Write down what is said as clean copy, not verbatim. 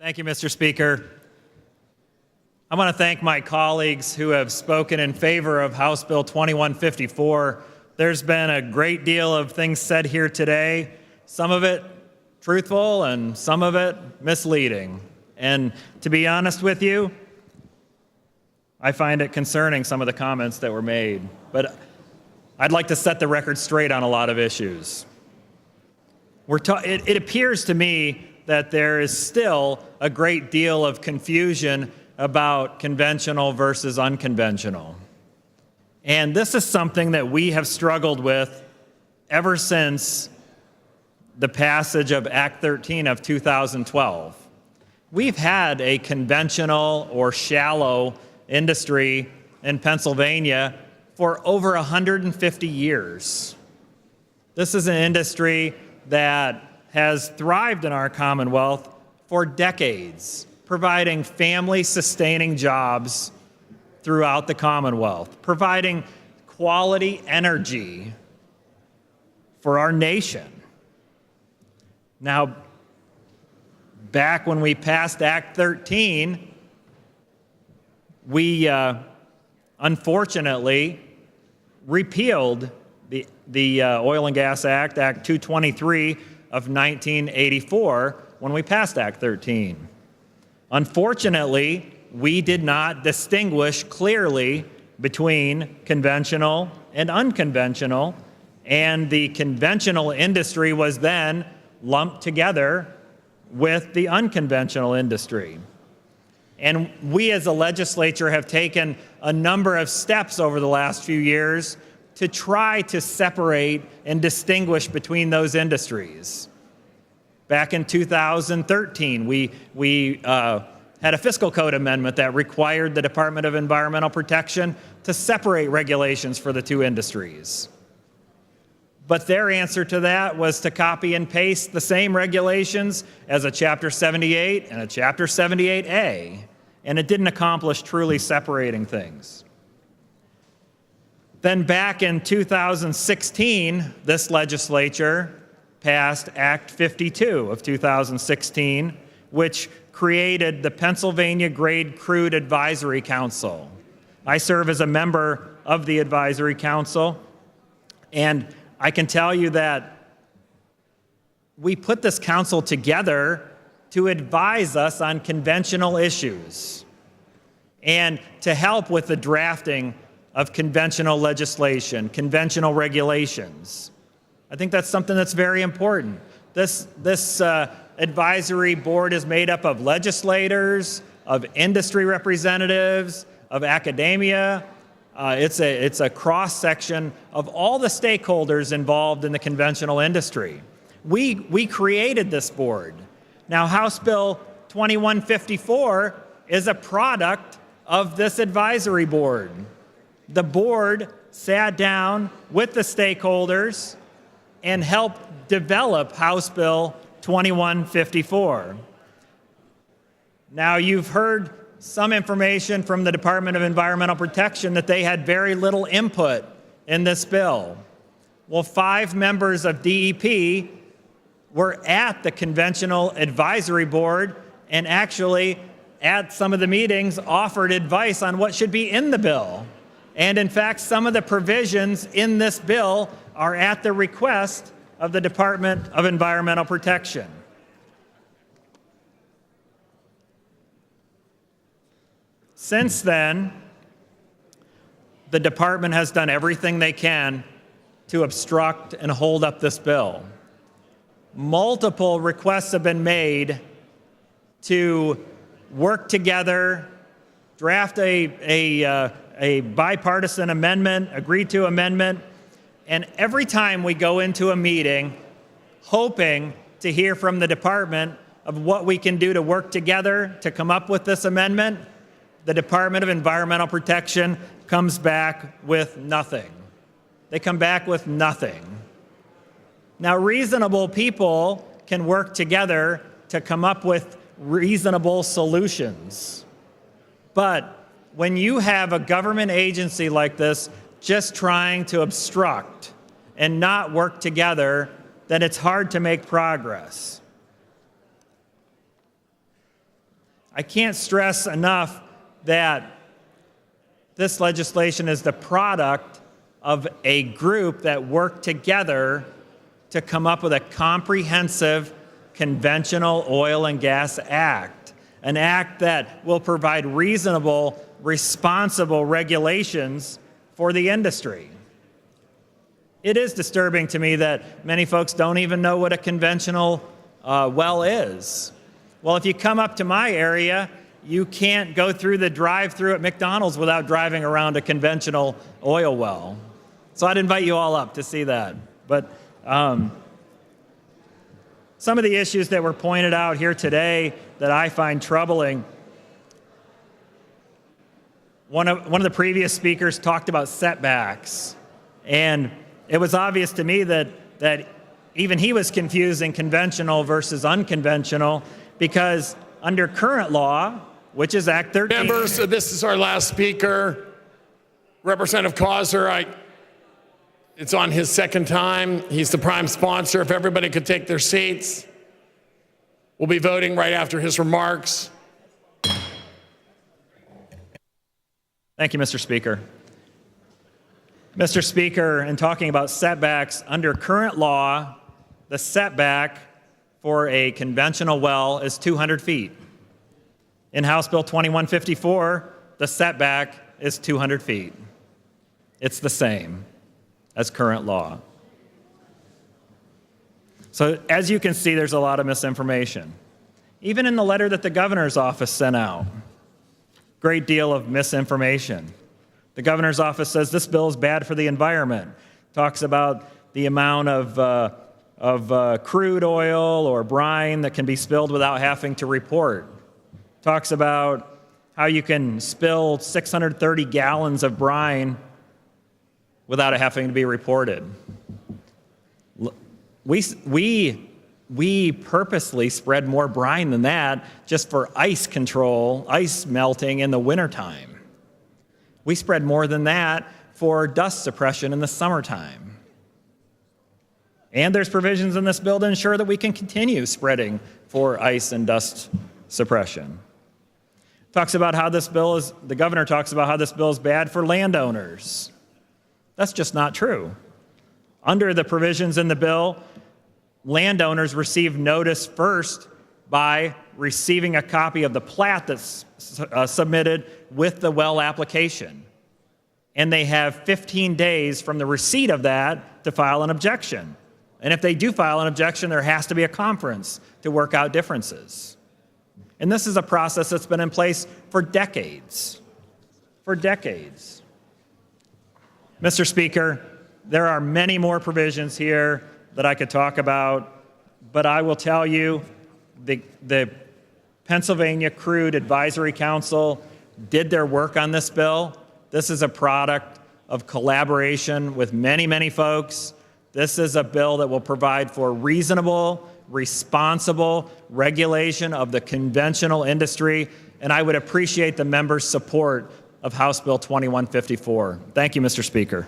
Thank you, Mr. Speaker. I want to thank my colleagues who have spoken in favor of House Bill 2154. There's been a great deal of things said here today, some of it truthful and some of it misleading. And to be honest with you, I find it concerning, some of the comments that were made. But I'd like to set the record straight on a lot of issues. It appears to me that there is still a great deal of confusion about conventional versus unconventional. And this is something that we have struggled with ever since the passage of Act 13 of 2012. We've had a conventional or shallow industry in Pennsylvania for over 150 years. This is an industry that has thrived in our Commonwealth for decades, providing family-sustaining jobs throughout the Commonwealth, providing quality energy for our nation. Now, back when we passed Act 13, we unfortunately repealed the Oil and Gas Act, Act 223 of 1984, when we passed Act 13. Unfortunately, we did not distinguish clearly between conventional and unconventional, and the conventional industry was then lumped together with the unconventional industry. And we as a legislature have taken a number of steps over the last few years to try to separate and distinguish between those industries. Back in 2013, we had a fiscal code amendment that required the Department of Environmental Protection to separate regulations for the two industries. But their answer to that was to copy and paste the same regulations as a Chapter 78 and a Chapter 78A, and it didn't accomplish truly separating things. Then back in 2016, this legislature passed Act 52 of 2016, which created the Pennsylvania Grade Crude Advisory Council. I serve as a member of the Advisory Council, and I can tell you that we put this council together to advise us on conventional issues and to help with the drafting of conventional legislation, conventional regulations. I think that's something that's very important. This advisory board is made up of legislators, of industry representatives, of academia. It's a cross-section of all the stakeholders involved in the conventional industry. We created this board. Now, House Bill 2154 is a product of this advisory board. The board sat down with the stakeholders and helped develop House Bill 2154. Now, you've heard some information from the Department of Environmental Protection that they had very little input in this bill. Well, 5 members of DEP were at the Conventional Advisory Board and actually at some of the meetings offered advice on what should be in the bill. And in fact, some of the provisions in this bill are at the request of the Department of Environmental Protection. Since then, the department has done everything they can to obstruct and hold up this bill. Multiple requests have been made to work together, draft a bipartisan amendment, agreed to amendment, and every time we go into a meeting hoping to hear from the department of what we can do to work together to come up with this amendment, the Department of Environmental Protection comes back with nothing. They come back with nothing. Now, reasonable people can work together to come up with reasonable solutions. But when you have a government agency like this just trying to obstruct and not work together, then it's hard to make progress. I can't stress enough that this legislation is the product of a group that worked together to come up with a comprehensive conventional oil and gas act, an act that will provide reasonable, responsible regulations for the industry. It is disturbing to me that many folks don't even know what a conventional well is. Well, if you come up to my area, you can't go through the drive-through at McDonald's without driving around a conventional oil well. So I'd invite you all up to see that. But some of the issues that were pointed out here today that I find troubling, one of the previous speakers talked about setbacks. And it was obvious to me that even he was confusing conventional versus unconventional, because under current law, which is Act 13. Members, this is our last speaker. Representative Causer, it's on his second time. He's the prime sponsor. If everybody could take their seats. We'll be voting right after his remarks. Thank you, Mr. Speaker. Mr. Speaker, in talking about setbacks, under current law, the setback for a conventional well is 200 feet. In House Bill 2154, the setback is 200 feet. It's the same as current law. So as you can see, there's a lot of misinformation. Even in the letter that the governor's office sent out, great deal of misinformation. The governor's office says this bill is bad for the environment. Talks about the amount of crude oil or brine that can be spilled without having to report. Talks about how you can spill 630 gallons of brine without it having to be reported. We purposely spread more brine than that just for ice control, ice melting in the wintertime. We spread more than that for dust suppression in the summertime. And there's provisions in this bill to ensure that we can continue spreading for ice and dust suppression. Talks about how this bill is, the governor talks about how this bill is bad for landowners. That's just not true. Under the provisions in the bill, landowners receive notice first by receiving a copy of the plat that's submitted with the well application. And they have 15 days from the receipt of that to file an objection. And if they do file an objection, there has to be a conference to work out differences. And this is a process that's been in place for decades. For decades. Mr. Speaker, there are many more provisions here that I could talk about, but I will tell you the Pennsylvania Crude Advisory Council did their work on this bill. This is a product of collaboration with many, many folks. This is a bill that will provide for reasonable, responsible regulation of the conventional industry, and I would appreciate the members' support of House Bill 2154. Thank you, Mr. Speaker.